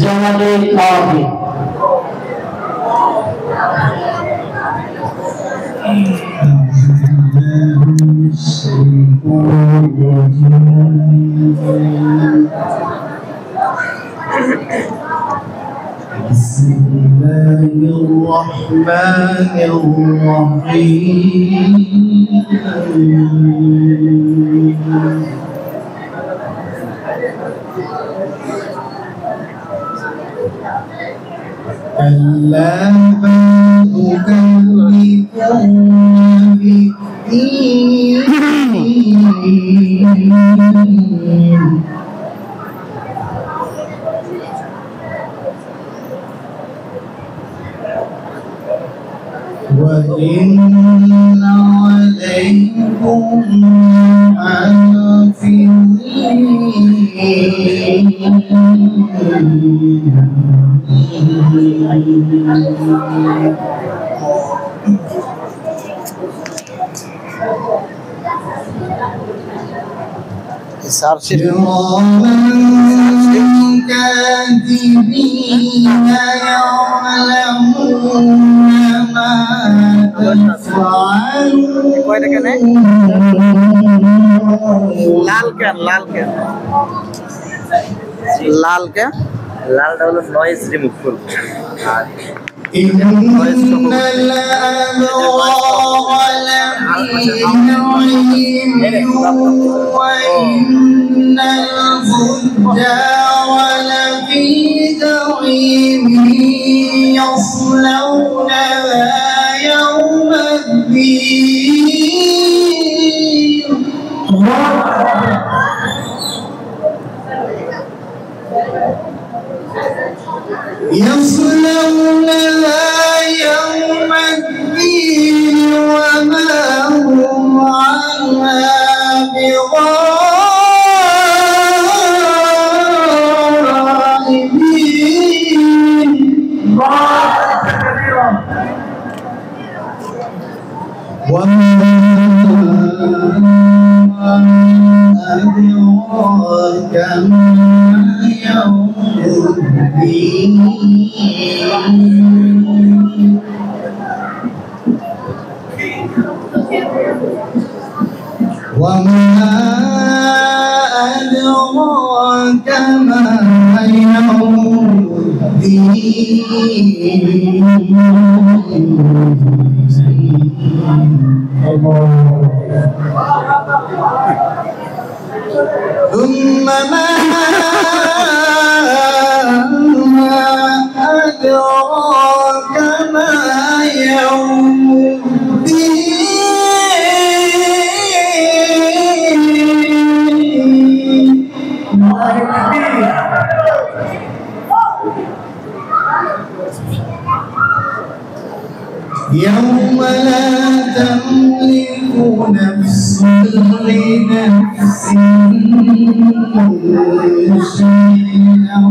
জানালে খাওয়াবে। بسم الله الرحمن الرحيم كلا بل تكذبون بالدين وإن عليكم كراما كاتبين يعلمون ما লালটা হলো নয়েজ রিমুভফুল إن الأبرار لفي نعيم وإن الفجار لفي جحيم يصلونها يوم الدين يصلونها يوم الدين وما هم عنها بغائبين وما أدراك ما يوم الدين وما أدراك ما يوم الدين ثم ما أدراك ما يوم الدين يوم لا تملك نفس لنفس شيئا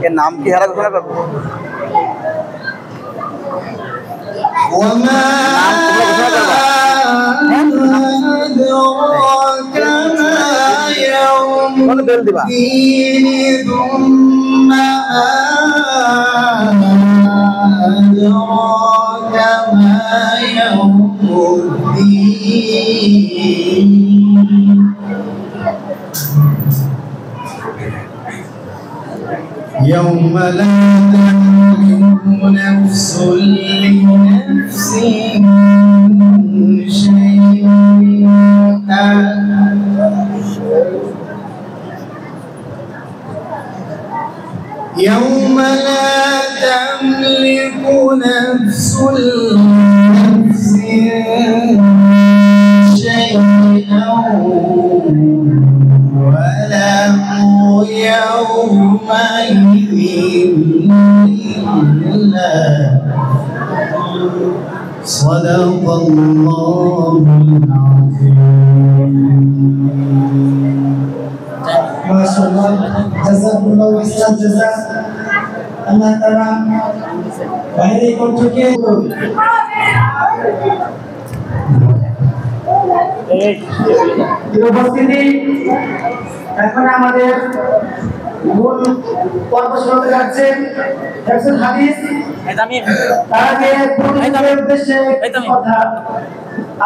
এর নাম কি হারা ঘোষণা করবো وما أدراك ما يوم الدين ثم أدراك ما يوم الدين يوم لا تملك نفس لنفس شيئا يوم لا تملك نفس لنفس شيئا ولا يومئذ إلا صدق الله العظيم ما شاء الله جزاكم الله خير جزاء الله تعالى বাইরে কোন থেকে উপস্থিতি এখন আমাদের মূল পর্ব শুরু হতে যাচ্ছে। একজন হাদিস তার আগে প্রতিযোগের উদ্দেশ্যে কথা,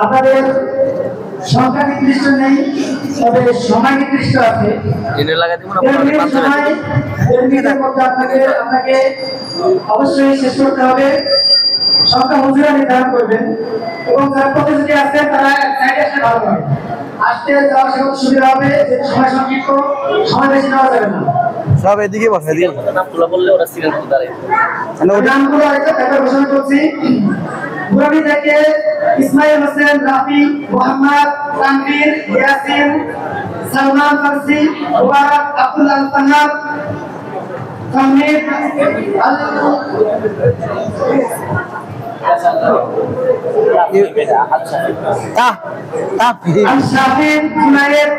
আপনাদের সংখ্যা নির্দিষ্ট নেই, তবে সময় নির্দিষ্ট আছে। আপনাকে অবশ্যই শেষ করতে হবে। সংখ্যা হুজুরা নির্ধারণ করবেন এবং যারা প্রতিযোগী আছে তারা সাইডে আসলে ভালো হবে, আসতে যাওয়ার সেরকম সুবিধা হবে। সময় সংক্ষিপ্ত, সময় বেশি নেওয়া যাবে না। সব এদিকে বসে দিয়ে নামগুলো বললে ওরা সিরিয়াল করতে পারে। নামগুলো আরেকটা পেপার ঘোষণা করছি। বুরানি থেকে ইসমাইল হোসেন রাফি, মোহাম্মদ তানভীর, ইয়াসিন, সালমান ফারসি, মুবারক আব্দুল্লাহ তাহাব, তাহমিদ আল-শাফিন, জুনায়েদ,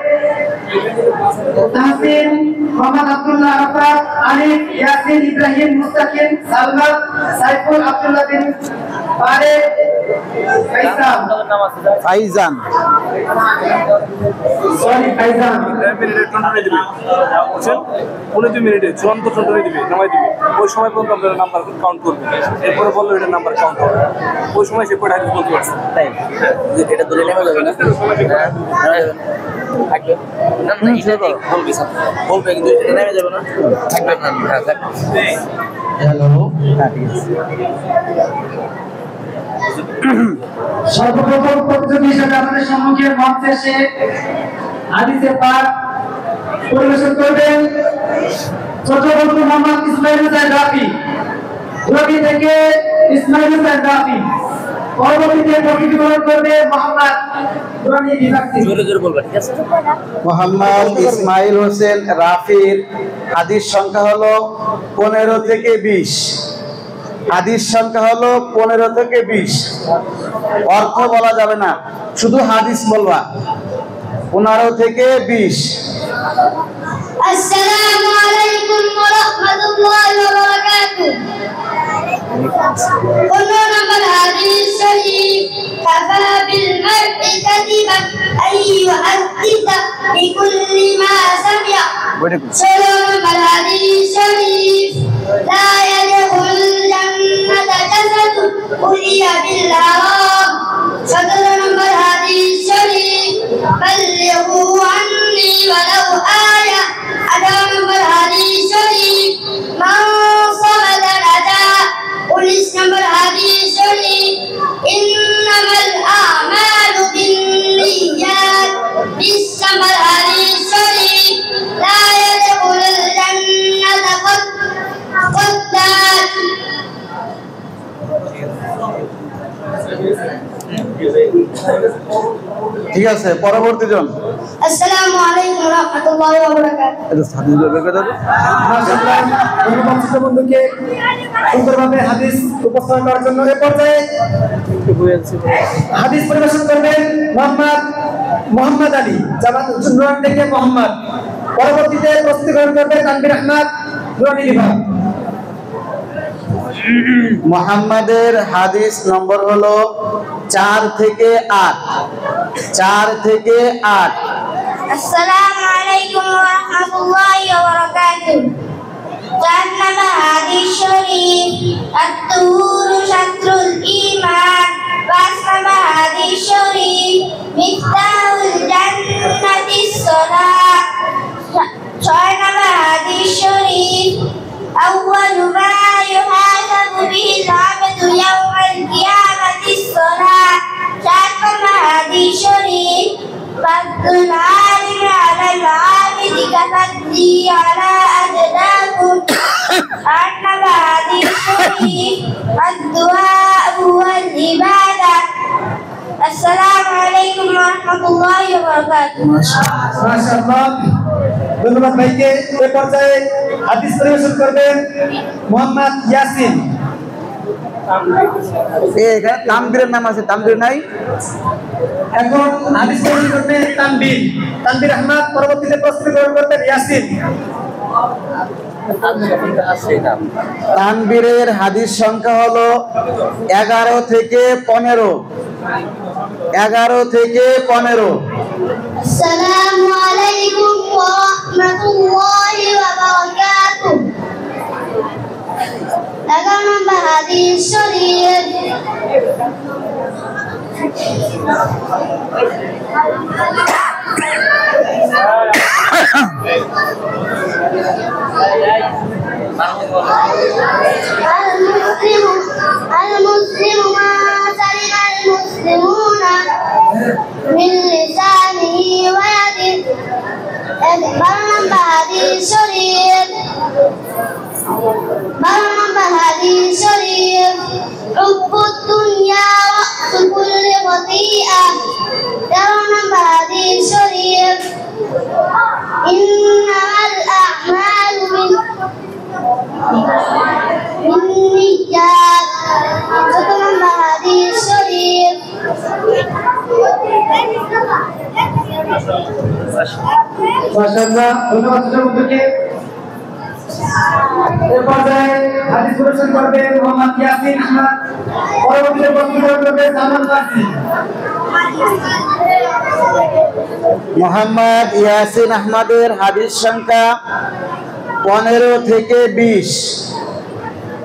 তাহসিন, মোহাম্মদ আব্দুল্লাহ আরাফাত, আলিফ, ইয়াসিন, ইব্রাহিম, মুস্তাকিম, সালমান, সাইফুল, আব্দুল্লাহ বিন ফারেক, ফাইজান, ফাইজান। 15 মিনিটে চূড়ান্ত টোটালে দিবে, নামাই দিবে। ওই সময় পর্যন্ত আপনারা নাম্বার কাউন্ট করবেন। এরপরে বললো এটা নাম্বার কাউন্ট হবে, ওই সময় সে পড়ে হাদিস বলতে পারছে। তাই এটা দলে নেমে যাবে না, বলবে কিন্তু এটা নেমে যাবে না, থাকবে না। হ্যালো, হ্যাঁ ঠিক আছে। সর্বপ্রথম প্রতিযোগী হিসেবে আমাদের সম্মুখে মঞ্চে এসে হাদিসে পাক পরিবেশন করবেন ছোট বন্ধু মোহাম্মদ ইসমাইল হোসেন রাফি। রবি থেকে ইসমাইল হোসেন রাফি। পরবর্তীতে প্রতিযোগিতা করবে মোহাম্মদ দুরানি বিভাগ থেকে। জোরে জোরে বলবা, ঠিক আছে? মোহাম্মদ ইসমাইল হোসেন রাফির হাদিস সংখ্যা হলো 15 থেকে 20। হাদিস সংখ্যা হলো 15 থেকে 20। অর্থ বলা যাবে না, শুধু হাদিস বলবা। 15 থেকে 20। আসসালামু আলাইকুম ওয়া রাহমাতুল্লাহি ওয়া বারাকাতুহু। 15 নম্বর হাদিস শরীফ, কাফা বিল মার'i কাযিবান আন ইউহাদ্দিসা বিকুল্লি মা সামি'a। 16 নম্বর হাদিস শরীফ, লা ইয়াদখুল জান্নাতা জাসাদুন উরিয়া বিল হারাম। 17 নম্বর হাদিস শরীফ, বাল্লিগু আন্নি ওয়ালাউ আয়া। 18 নম্বর হাদিস শরীফ, মান সামাদা নাজা। 19 নম্বর হাদিস শরীফ, ইন্নামাল আ'মালু বিন্নিয়াত। 20 নম্বর হাদিস শরীফ, লা ইয়াদখুলুল জান্নাতা কত্তাত। ঠিক আছে, পরবর্তী জন। আসসালামু আলাইকুম ওয়া রাহমাতুল্লাহি ওয়া বারাকাতুহু। এটা হাদিস বলবে কত? মাশাআল্লাহ, ধন্যবাদ ছোট বন্ধুকে সুন্দরভাবে হাদিস উপস্থাপন করার জন্য। এ পর্যায়ে হাদিস পরিবেশন করবেন মোহাম্মদ আলী, জামাত নুরান থেকে মোহাম্মদ। পরবর্তীতে প্রস্তুতি গ্রহণ করবে তানভীর আহমদ, নুরানি বিভাগ। মোহাম্মদের হাদিস নম্বর হলো 4 থেকে 8। 4 থেকে 8। আসসালামু আলাইকুম ওয়া রাহমাতুল্লাহি ওয়া বারাকাতুহু। 4 নম্বর হাদিস শরীফ, আত-তুহুরু শাত্রুল ঈমান। 5 নম্বর হাদিস শরীফ, মিফতাহুল জান্নাতিস সালাহ। 6 নম্বর হাদিস শরীফ, আউয়ালু মা ইউহাসাবু বিহিল আবদু ইয়াওমাল কিয়ামাতিস সালাহ। 7 নম্বর হাদিস শরীফ, ফাদলুল আলিমি আলাল আবিদি কাফাদ্দি আলা আজদাকুম। 8 নম্বর হাদিস শরীফ, আদ-দুআ হুয়াল ইবাদা। আসসালামু আলাইকুম ওয়া রাহমাতুল্লাহি ওয়া বারাকাতুহু। মাশাআল্লাহ, ধন্যবাদ ভাইকে। এ পর্যায়ে হাদিস পরিবেশন করবেন মোহাম্মদ ইয়াসিন। এখানে তানভীরের নাম আছে, তানভীর নাই। এখন হাদিস পরিবেশন করবেন তানভীর আহমদ। পরবর্তীতে প্রস্তুতি গ্রহণ করবেন ইয়াসিন। তানভীরের হাদিস সংখ্যা হলো 11 থেকে 15। 11 থেকে 15। السلام عليكم ورحمة الله وبركاته. لقد بهدي الشريف المسلم ما سلم المسلمون من لسانه ويده. برم بهدي الشريف حب الدنيا رأس كل خطيئة. برم بهدي الشريف إنما الأعمال بالنيات. برم بهدي الشريف মাশাআল্লাহ, ধন্যবাদ সকলকে। এর পর্যায়ে হাদিস পরিবেশন করবে মোহাম্মদ ইয়াসিন আহমদ। পরবর্তীতে বক্তব্য করবে সালমান ফারসি। মোহাম্মদ ইয়াসিন আহমদের হাদিস সংখ্যা 15 থেকে 20।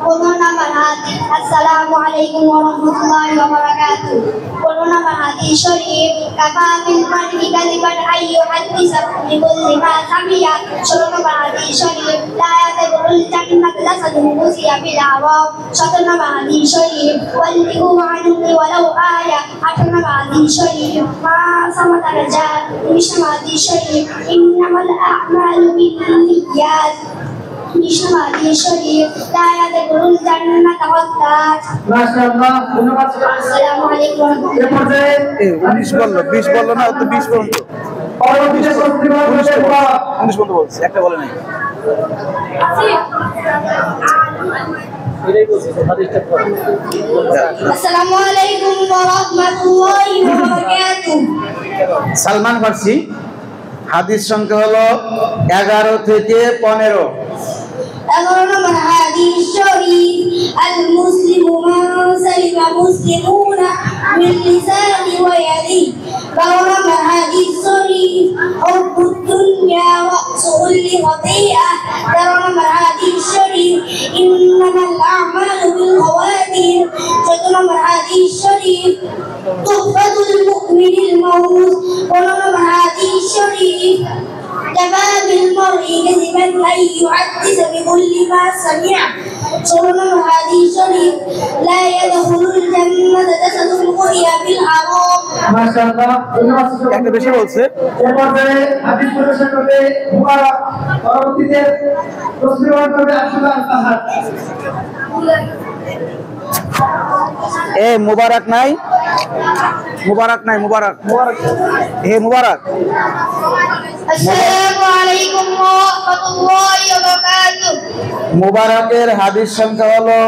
قولنا مرحاتي السلام عليكم ورحمة الله وبركاته. قولنا مرحاتي شريف كفى بالمرء كذبا أن يحدث بكل ما سمع. شرنا مرحاتي شريف لا يدخل الجنة لسد وزي بالعوام. شطرنا مرحاتي شريف ولقوا عنه ولو آية. حطنا مرحاتي شريف ما صمت رجال مش مرحاتي شريف إنما الأعمال بالنيات. নিশামাদি শরীফ লা ইয়াদখুলুল জান্নাতা ওয়াত্তাজ। মাশাআল্লাহ, ধন্যবাদ সকলকে। আসসালামু আলাইকুম। এর পর্যায়ে 19 বললো, 20 বললো না, তো 20 পর্যন্ত। পরবর্তীতে বক্তব্য করবে 19 পর্যন্ত বলছে, একটা বলে নাই। আসসালামু আলাইকুম ওয়া রাহমাতুল্লাহি ওয়া বারাকাতুহু। সালমান ফারসি হাদিস সংখ্যা হলো 11 থেকে 15। নম্বর হাদিস শরীফ আল মুসলিমু মান সালিমা মুসলিমুনা মিন লিসানি ওয়া ইয়াদি। 12 নম্বর হাদিস শরীফ হুব্বুদ দুনিয়া ওয়া সুউল খতিআ। 13 নম্বর হাদিস শরীফ ইন্নামাল আ'মালু বিল খাওয়াতির। 14 নম্বর হাদিস শরীফ তুহফাতুল মুমিনিল মাউস। 15 নম্বর হাদিস শরীফ كفى بالمرء كذبا أن يحدث بكل ما سمع. سنن هذه شريف لا يدخل الجنة جسد رؤيا بالحرام. মাশাআল্লাহ, ধন্যবাদ সকলকে। একটা বেশি বলছে। এর পর্যায়ে হাদিস পরিবেশন করবে মুবারক। পরবর্তীতে তসবিহ করবে আব্দুল্লাহ ফাহাদ। মুবারক নাই, মুবারক নাই, মুবারক মুবারক। আসসালামু আলাইকুম ওয়া রাহমাতুল্লাহি ওয়া বারাকাতুহু। মুবারকের হাদিস সংখ্যা হলো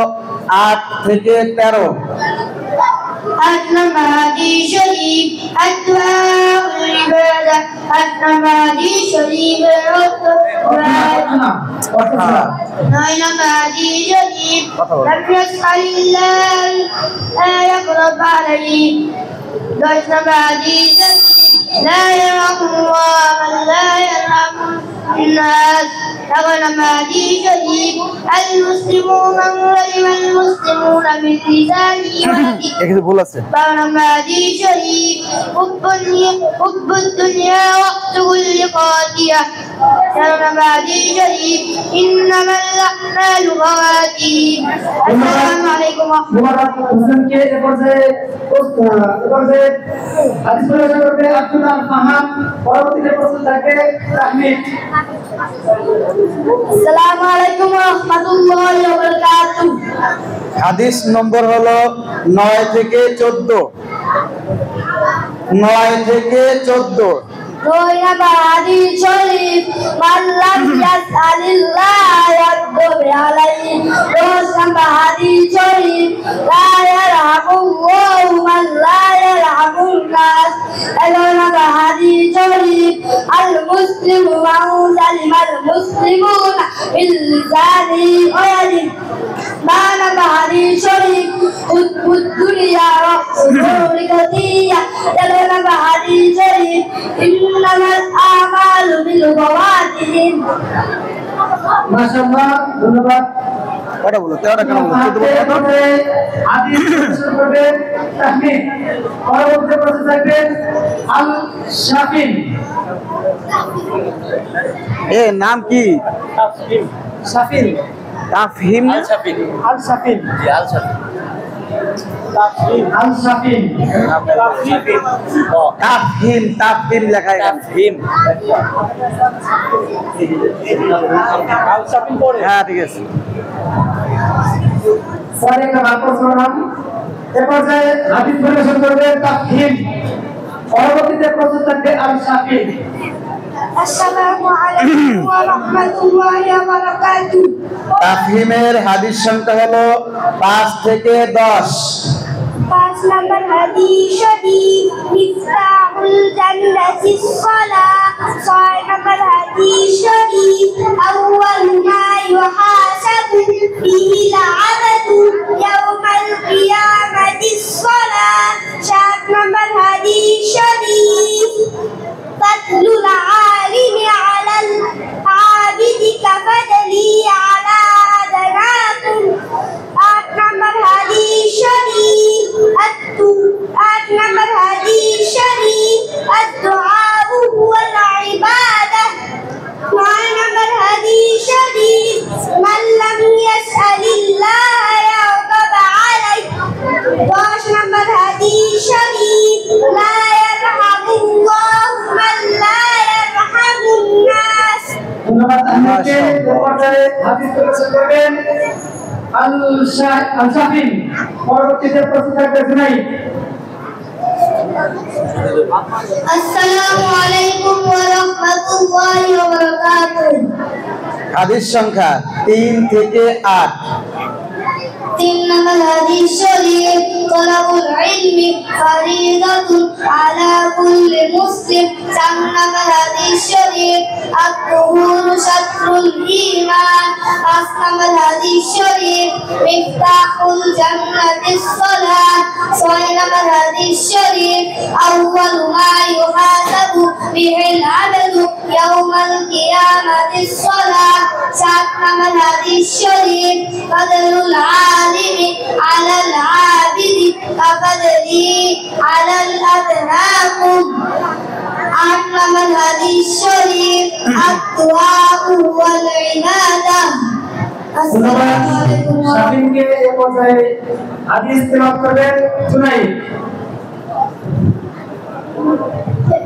8 থেকে 13। 8 নম্বর হাদিস শরীফ আদওয়াউল ইবাদা। 8 নম্বর হাদিস শরীফ 9 নম্বর হাদিস শরীফ লাম ইয়াসআলিল্লাহ লা ইয়াকরাব আলাইহি। 10 নম্বর হাদিস لا يرحم الله من لا يرحم الناس. 11 নম্বর হাদিস শরীফ আল মুসলিমু মান সালিমা আল মুসলিমুনা মিন লিসানিহি ওয়া ইয়াদিহি। কিছু ভুল আছে। 12 নম্বর হাদিস শরীফ হুব্বুদ দুনিয়া ওয়া কুল্লি খাতিয়া। 13 নম্বর হাদিস শরীফ ইন্নামাল আ'মালু খাওয়াতির। আসসালামু আলাইকুম। মুবারক হোসেনকে এ পর্যায়ে হাদিস পরিবেশন করবে আব্দুল্লাহ ফাহাদ। পরবর্তীতে প্রশ্ন থাকবে তাহমিদ। আসসালামু আলাইকুম ওয়া রাহমাতুল্লাহি ওয়া বারাকাতুহু। হাদিস নম্বর হলো 9 থেকে 14। 9 থেকে 14। 2 নম্বর হাদিস শরীফ মান লাম ইয়াসআলিল্লাহ ইয়াকদুব আলাইহি। 10 নম্বর হাদিস শরীফ লা ইয়ারহামুল্লাহু মান লা ইয়ারহামুন নাস। 11 নম্বর হাদিস শরীফ আল মুসলিমু মান সালিমাল মুসলিমুনা মিন লিসানিহি ওয়া ইয়াদিহি। 12 নম্বর হাদিস শরীফ হুব্বুদ দুনিয়া ওয়া সুরুরিকা মাশাআল্লাহ, ধন্যবাদ। কটা বলো 13টা কেন বলো 14 বলো হাদিস শুরু করবেন তাহমিদ। পরবর্তী প্রশ্ন থাকবে আল শাফিন। এ নাম কি শাফিন, তাফহিম আল শাফিন। আল শাফিন, জি আল শাফিন। আল শাফিন। তাফহিম লেখা এখানে তাফহিম। আল শাফিন পড়ে। হ্যাঁ ঠিক আছে পরে একটা বাক্য শোনাম। এরপর যে হাদিস পরিবেশন করবে তাফহিম। পরবর্তীতে প্রশ্ন থাকবে আল শাফিন। আসসালামু আলাইকুম ওয়া রাহমাতুল্লাহি ওয়া বারাকাতুহু। তাফহিমের হাদিস সংখ্যা হলো 5 থেকে 10 5 নম্বর হাদিস শরীফ মিফতাহুল জান্নাতিস সালাহ। 6 নম্বর হাদিস শরীফ আউয়ালু মা ইউহাসাবু বিহিল আবাদু ইয়াউমাল কিয়ামাতিস সালাহ। 7 নম্বর হাদিস শরীফ ফাদলুল আলিমি আলাল আবিদি কাফাদলি আলা আদনাকুম। 8 নম্বর হাদিস শরীফ 8 নম্বর হাদিস শরীফ الدعاء هو العبادة। 9 নম্বর হাদিস শরীফ من لم يسأل الله يغضب عليه। 10 নম্বর হাদিস শরীফ لا يرحم الله من لا يرحم الناس। ধন্যবাদ তাহমিদকে। এরপর যে হাদিস পরিবেশন করবেন আল শাফিন। পরবর্তীতে প্রশ্ন থাকবে জুনাইদ। আসসালামু আলাইকুম ওয়া রাহমাতুল্লাহি ওয়া বারাকাতুহু। হাদিস সংখ্যা 3 থেকে 8 তিন নম্বর হাদিস শরীফ তলাবুল ইলমি ফরিদাতুন আলা কুল্লি মুসলিম। 4 নম্বর হাদিস শরীফ আত-তুহুরু শাতরুল ঈমান। 5 নম্বর হাদিস শরীফ মিফতাহুল জান্নাতিস সালাহ। 6 নম্বর হাদিস শরীফ আউয়ালু মা ইউহাসাবু বিহিল আবদু ইয়াউমাল কিয়ামাতিস সালাহ। 7 নম্বর হাদিস শরীফ ফাদলুল আলিমি আলাল আবিদি কাফাদলি আলাল আদনাকুম। 8 নম্বর হাদিস শরীফ আত-দুআউ ওয়াল ইবাদাহ। ধন্যবাদ আসসালামু আলাইকুম ওয়া শাফিনকে। এ পর্যায়ে হাদিস তেলাওয়াত করবেন জুনাইদ।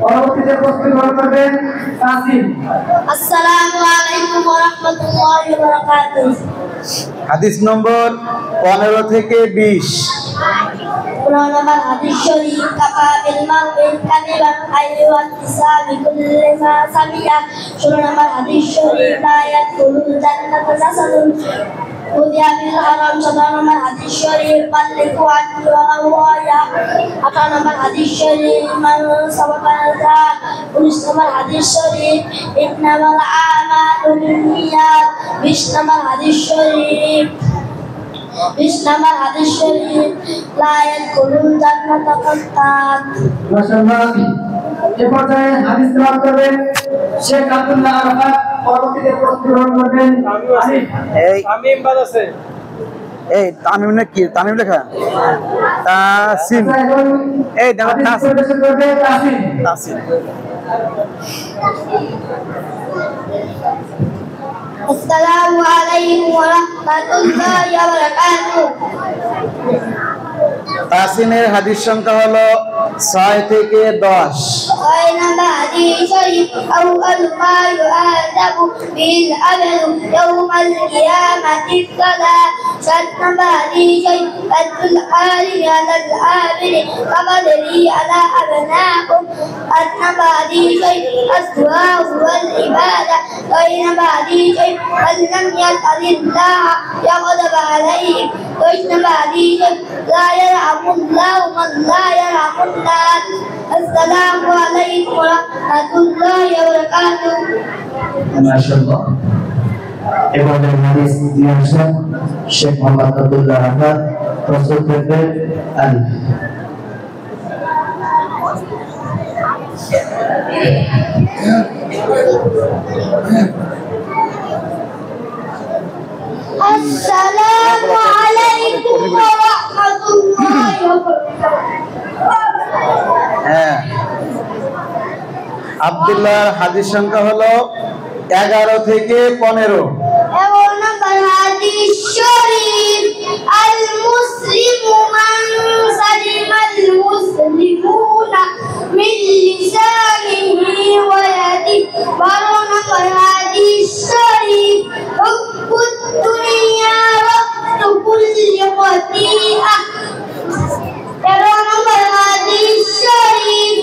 পরবর্তীতে প্রশ্ন গ্রহণ করবেন কাসিম। আসসালামু আলাইকুম ওয়া রাহমাতুল্লাহি ওয়া বারাকাতুহু। হাদিস নম্বর 15 থেকে 20 পুরো নম্বর হাদিস শরীফ কাফা বিল মারউফ কাযিবান আইওয়াল ইসাবি কুল্লি মা সামিয়া। 16 নম্বর হাদিস শরীফ লা ইয়াদখুলুল জান্নাতা জাসাদুন উদিয়া বিল হারাম। 17 নম্বর হাদিস শরীফ বাল্লিগু আন্নি ওয়ালাউ আয়া। 18 নম্বর হাদিস শরীফ মান সাবাকা। 19 নম্বর হাদিস শরীফ ইন্নামাল আমালু বিন্নিয়াত। 20 নম্বর হাদিস শরীফ 20 নম্বর হাদিস শরীফ লা ইয়াদখুলুল জান্নাতা কাত্তাত। মাশাআল্লাহ। এ পর্যায়ে হাদিস তেলাওয়াত করবেন শেখ আব্দুল্লাহ আরাফাত। পরবর্তীতে প্রশ্ন গ্রহণ করবেন আলিফ। এই তামিম বাদ আছে। এই তামিম না কি তামিম লেখা তাসিম আচ্ছা, এখন এই দেখো হাদিস তাসিম পরিবেশন করবে কাসিম। তাসিম আসসালামু আলাইকুম ওয়া রাহমাতুল্লাহি ওয়া বারাকাতুহু। তাসিমের হাদিস সংখ্যা হলো 6 থেকে 10 ছয় নম্বর হাদিস শরীফ আউয়ালু মা ইউহাসাবু বিল আমালু ইয়াউমাল কিয়ামাতিস সালাহ। 7 নম্বর হাদিস শরীফ ফাদলুল আলিমি আলাল আবিদি কাফাদলি আলা আদনাকুম। 8 নম্বর হাদিস শরীফ আদ-দুআউ ওয়াল ইবাদা। 9 নম্বর হাদিস শরীফ মান লাম ইয়াসআলিল্লাহ ইয়াগদাব আলাইহি। 10 নম্বর হাদিস শরীফ লা ইয়ারহামুল্লাহু মান লা ইয়ারহামুন নাস। আসসালামু আলাইকুম ওয়া রাহমাতুল্লাহি ওয়া বারাকাতুহু। মাশাআল্লাহ। এবার হাদিস দিয়ে আসেন শেখ মোহাম্মদ আব্দুল্লাহ আহমদ। প্রস্তুত করবেন আলিফ। আসসালামু আলাইকুম ওয়া রাহমাতুল্লাহি ওয়া বারাকাতুহু। হ্যাঁ, আব্দুল্লাহর হাদিস সংখ্যা হলো 11 থেকে 15। এগারো নম্বর হাদিস শরীফ, আল মুসলিমু মান সালিমাল মুসলিমুনা মিন লিসানিহি ওয়া ইয়াদিহি। 12 নম্বর হাদিস শরীফ, হুব্বুদ দুনিয়া ওয়াক্তু কুল্লি খতিআহ। 13 নম্বর হাদিস শরীফ,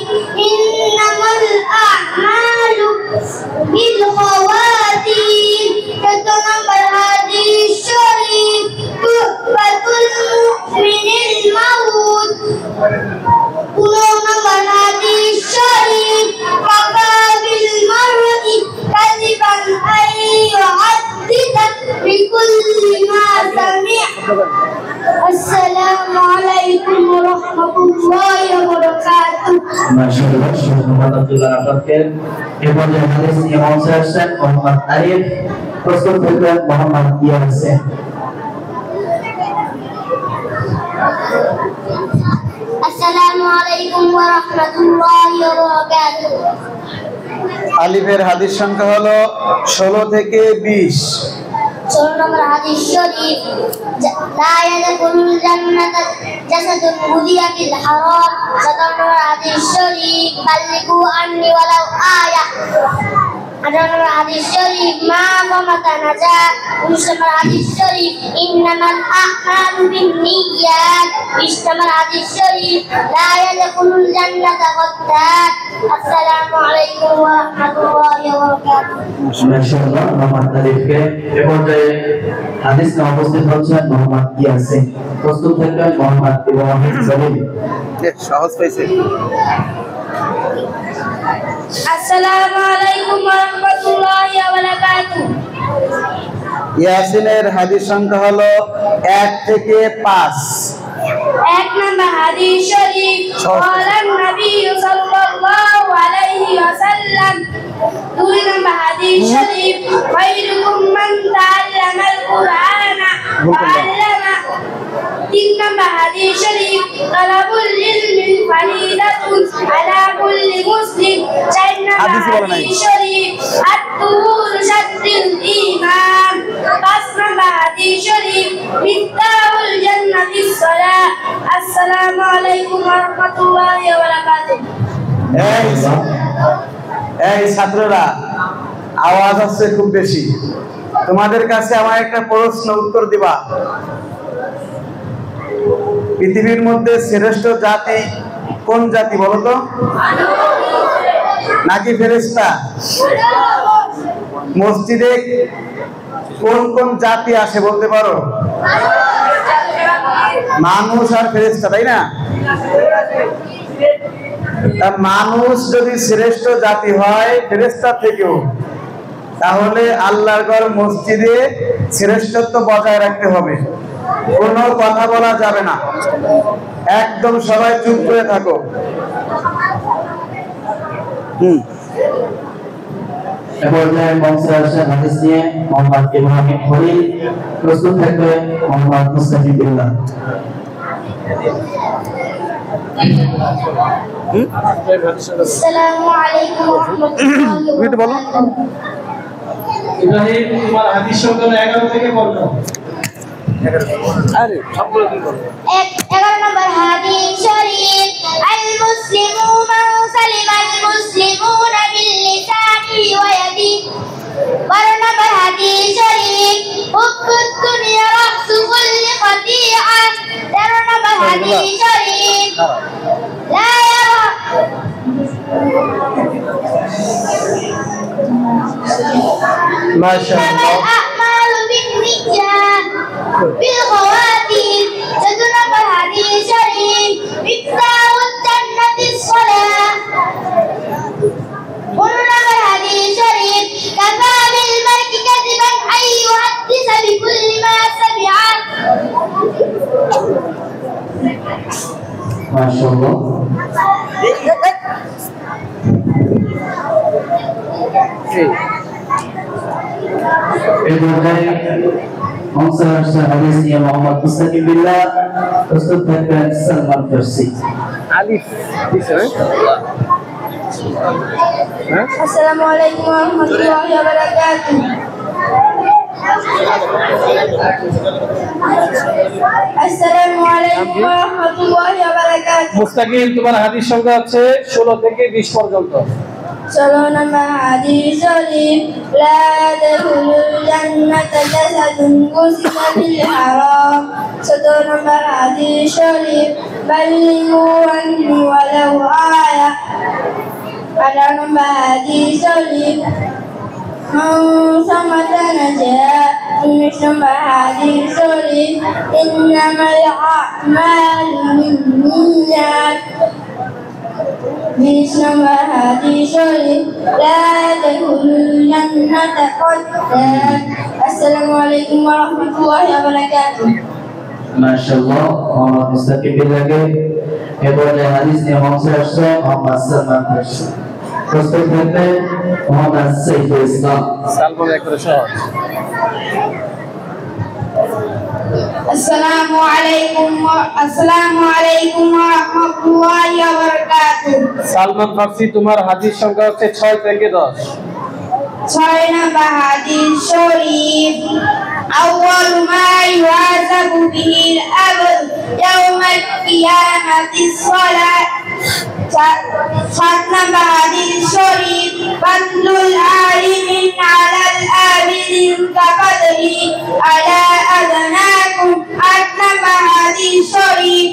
ইন্নামাল আ'মালু বিল খাওয়াতিম। 14 নম্বর হাদিস শরীফ, তুহফাতুল মুমিনিল মাউত। 15 নম্বর হাদিস শরীফ, কাফা বিল মারই কাযিবান আন ইউহাদ্দিসা বিকুল্লি মা সামি'a। আসসালামু আলাইকুম ওয়া রাহমাতুল্লাহি ওয়া বারাকাতুহু। মাশাআল্লাহ, ধন্যবাদ আব্দুল্লাহ আপনাকে। এরপর যে হাদিস নিয়ে মঞ্চে আসছেন মোহাম্মদ আরিফ, প্রস্তুত থাকবেন মোহাম্মদ ইয়াসিন। আসসালামু আলাইকুম ওয়া রাহমাতুল্লাহি ওয়া বারাকাতুহু। আলিফের হাদিস সংখ্যা হলো 16 থেকে 20। 16 নম্বর হাদিস শরীফ, লা ইয়াদখুলুল জান্নাতা জাসাদুন গুদিয়া বিল হারাম। 17 নম্বর হাদিস শরীফ, বাল্লিগু আন্নি ওয়ালাউ আয়া। 18 নম্বর হাদিস শরীফ, মা মামাতা নাজা। 19 নম্বর হাদিস শরীফ, ইন্নামাল আ'মালু বিন্নিয়াত। 20 নম্বর হাদিস শরীফ, লা ইয়াদখুলুল জান্নাতা গাদ্দাত। আসসালামু আলাইকুম ওয়া রাহমাতুল্লাহি ওয়া বারাকাতুহু। মাশাআল্লাহ, মোহাম্মদ আরিফকে। এরপর যে হাদিস নিয়ে উপস্থিত হচ্ছেন মোহাম্মদ ইয়াসিন, প্রস্তুত থাকবেন মোহাম্মদ ইব্রাহিম জলিল। সহজ পাইছে। আসসালামু আলাইকুম ওয়া রাহমাতুল্লাহি ওয়া বারাকাতুহু। ইয়াসিনের হাদিস সংখ্যা হলো 1 থেকে 5। 1 নম্বর হাদিস শরীফ, ক্বালান নবী সাল্লাল্লাহু আলাইহি ওয়াসাল্লাম। 2 নম্বর হাদিস শরীফ, খায়রুকুম মান তাআল্লামাল কুরআনা ওয়া 'আল্লামা। 3 নম্বর হাদিস শরীফ, তালাবুল ইলমি ফারিদাতুন আলা কুল্লি মুসলিম। 4 নম্বর হাদিস শরীফ, আত-তুহুর শাত্রুল ঈমান। 5 নম্বর হাদিস শরীফ, মিফতাহুল জান্নাতিস সালাহ। আসসালামু আলাইকুম ওয়া রাহমাতুল্লাহি ওয়া বারাকাতুহু। এই ছাত্ররা, আওয়াজ হচ্ছে খুব বেশি। তোমাদের কাছে আমার একটা প্রশ্ন, উত্তর দিবা। পৃথিবীর মধ্যে শ্রেষ্ঠ জাতি কোন জাতি বলো তো? নাকি ফেরেশতা? মসজিদে কোন কোন জাতি আসে বলতে পারো? মানুষ আর ফেরেশতা, তাই না? মানুষ যদি শ্রেষ্ঠ জাতি হয় ফেরেশতা থেকেও, তাহলে আল্লাহর ঘর মসজিদে শ্রেষ্ঠত্ব বজায় রাখতে হবে। কোনো কথা বলা যাবে না, একদম সবাই চুপ করে থাকো। এরপর যে মঞ্চে আসছেন হাদিস নিয়ে মোহাম্মদ ইব্রাহিম খলিল, প্রস্তুত থাকবে মোহাম্মদ মুস্তাফিজুল্লাহ। আসসালামু আলাইকুম ওয়া রাহমাতুল্লাহি ওয়া বারাকাতুহু। ইব্রাহিম, তোমার হাদিস সংখ্যা 11 থেকে 15। আরে সবগুলো কি করো? 11 নম্বর হাদিস শরীফ, আল মুসলিমু মান সালিমাল মুসলিমুনা বিল লিসানিহি ওয়া ইয়াদিহি। 12 নম্বর হাদিস শরীফ, হুব্বুদ দুনিয়া রাসু কুল্লি খতিআহ। 13 নম্বর হাদিস শরীফ, লা ইয়ারা মাশাআল্লাহ। الأعمال بالنيات بالخواتيم. 14 নম্বর হাদিস শরীফ, مفتاح الجنة الصلاة. 15 নম্বর হাদিস শরীফ, كفى بالمرء كذبا أن يحدث بكل ما سمع. মাশাআল্লাহ। এই পর্যায়ে অংশে হাদিস নিয়ে মোহাম্মদ মুস্তাকিম বিল্লাহ প্রস্তুত থাকবেন সালমান ফারসি আলিফ দিছে হ্যাঁ আসসালামু আলাইকুম ওয়া রাহমাতুল্লাহি ওয়া বারাকাতুহু আসসালামু আলাইকুম ওয়া রাহমাতুল্লাহি ওয়া বারাকাতুহু মুস্তাকিম তোমার হাদিস সংখ্যা আছে 16 থেকে 20 পর্যন্ত 16 নম্বর হাদিস শরীফ লা তাদখুলুল জান্নাতা জাসাদুন গুসিলা বিল হারাম 17 নম্বর হাদিস শরীফ বাল্লিগু আন্নি ওয়ালাউ আয়া 18 নম্বর হাদিস শরীফ ثمة نجاة 19 নম্বর হাদিস শরীফ ইন্নামাল আ'মালু বিন্নিয়াত 20 নম্বর হাদিস শরীফ লা তাদখুলুল জান্নাতা কদ্দাত আসসালামু আলাইকুম ওয়া রাহমাতুল্লাহি ওয়া বারাকাতুহু মাশাআল্লাহ মোহাম্মদ মুস্তাকিম বিল্লাহকে এবারে হাদিস নিয়ে অংশে আসছে মোহাম্মদ সালমান ফারসি প্রস্তুত থাকবেন মোহাম্মদ সাইফুল ইসলাম সালমান একটু সহজ السلام عليكم ورحمة الله وبركاته সালমান ফারসি তোমার হাদিস সংখ্যা হচ্ছে 6 থেকে 10 6 নম্বর হাদিস শরীফ أول ما يحاسب به العبد يوم القيامة الصلاة 7 নম্বর হাদিস শরীফ ফضলুল আলিমি আলাল আবিদিন কাফদলি আলা আদনাকুম 8 নম্বর হাদিস শরীফ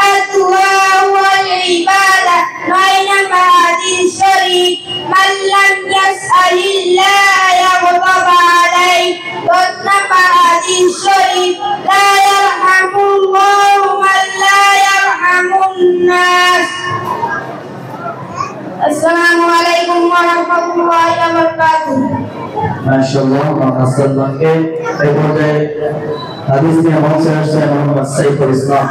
আত-তুয়া ওয়াল ইবাদা 9 নম্বর হাদিস শরীফ মান লাম ইয়াসআলিল্লাহ ইয়াগদাব আলাইহি 10 নম্বর হাদিস শরীফ লা ইয়ারহামুল্লাহু মান লা ইয়ারহামুন নাস আসসালামু আলাইকুম ওয়া রাহমাতুল্লাহি ওয়া বারাকাতুহু মাশাআল্লাহ মোহাম্মদ সালমানকে এবারে হাদিস নিয়ে অংশে আসছে মোহাম্মদ সাইফুল ইসলাম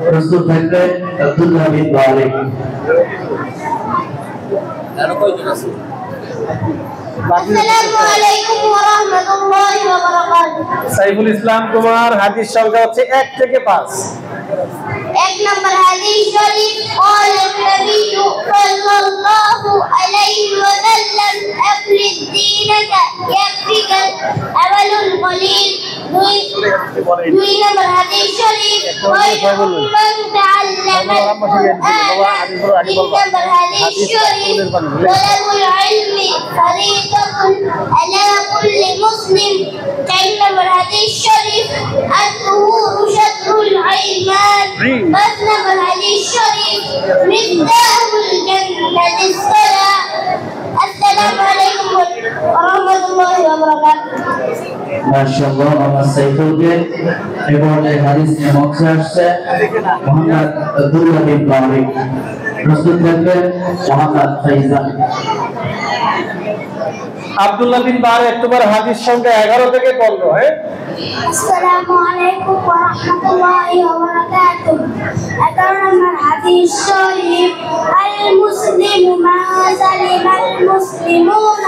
প্রস্তুত থাকবেন আব্দুল্লাহ বিন বারিক আসসালামু আলাইকুম ওয়া রাহমাতুল্লাহি ওয়া বারাকাতুহু সাইফুল ইসলাম তোমার হাদিস সংখ্যা হচ্ছে 1 থেকে 5 এক নম্বর হাদিস শরীফ قال النبي صلى الله عليه وسلم أفرد دينك يكفيك الأمل القليل দুই নম্বর হাদিস শরীফ خير من تعلم القرآن 3 নম্বর হাদিস শরীফ طلب العلم فريضة على كل مسلم 4 নম্বর হাদিস শরীফ الطهور شطر الإيمان 5 নম্বর হাদিস শরীফ مفتاح الجنة الصلاة السلام عليكم ورحمة الله وبركاته মাশাআল্লাহ মোহাম্মদ সাইফুলকে এবারে হাদিস নিয়ে অংশে আসছে মোহাম্মদ আব্দুল্লাহ বিন বারিক প্রস্তুত থাকবেন মোহাম্মদ ফাইজান আব্দুল্লাহ বিন বারিক তোমার হাদিস সংখ্যা 11 থেকে 15 হ্যাঁ السلام عليكم ورحمة الله وبركاته 11 নম্বর হাদিস শরীফ المسلم ما سلم المسلمون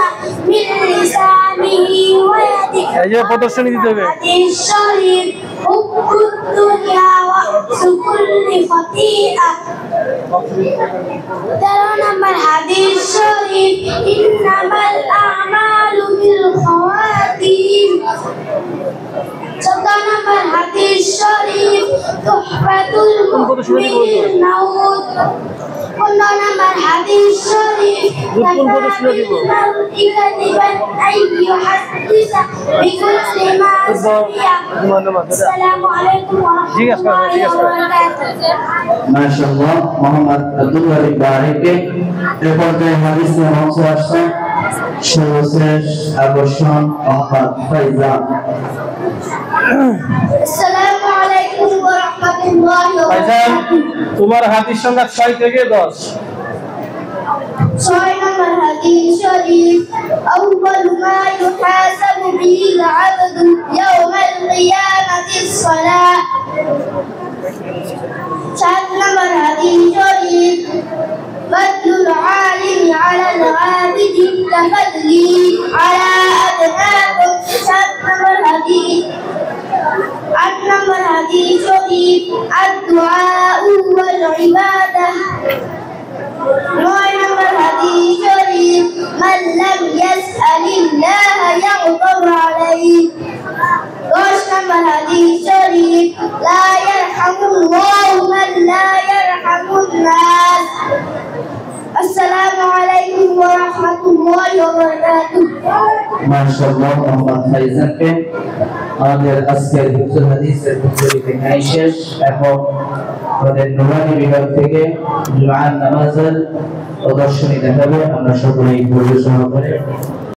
من لسانه ويده এই যে প্রদর্শনী দিতে হবে হাদিস শরীফ حب الدنيا وأنس كل خطيئة 13 নম্বর হাদিস শরীফ إنما الأعمال بالخواتيم 14 নম্বর হাদিস শরীফ তুহফাতুল মুমিনিন নাউদ 15 নম্বর হাদিস শরীফ আসসালামু আলাইকুম ওয়া রাহমাতুল্লাহি ওয়া বারাকাতুহু মাশাআল্লাহ মোহাম্মদ আব্দুল্লাহ বিন বারিককে এবারে হাদিস নিয়ে অংশে আসছে সর্বশেষ আকর্ষণ মোহাম্মদ ফাইজান আসসালামু আলাইকুম ওয়া রাহমাতুল্লাহি ওয়া ভাইজান বারাকাতুহু তোমার হাদিস সংখ্যা 6 থেকে 10 6 নম্বর হাদিস শরীফ أول ما يحاسب به العبد يوم القيامة الصلاة 7 নম্বর হাদিস শরীফ فضل العالم على العابد كفضلي على أدناكم 7 নম্বর হাদিস হাদিস শরীফ الدعاء والعبادة 9 নম্বর হাদিস শরীফ من لم يسأل الله يغضب عليه 10 নম্বর হাদিস শরীফ لا يرحم الله من لا يرحم الناس السلام عليكم ورحمة الله وبركاته মাশাআল্লাহ মোহাম্মদ ফাইজান কে আমাদের আজকের হিফজুল হাদিসের প্রস্তুতি নেই শেষ। এখন আমাদের নুরানি বিভাগ থেকে জুমার নামাজের প্রদর্শনী দেখাবে। আমরা সকলেই পরিবেশন করে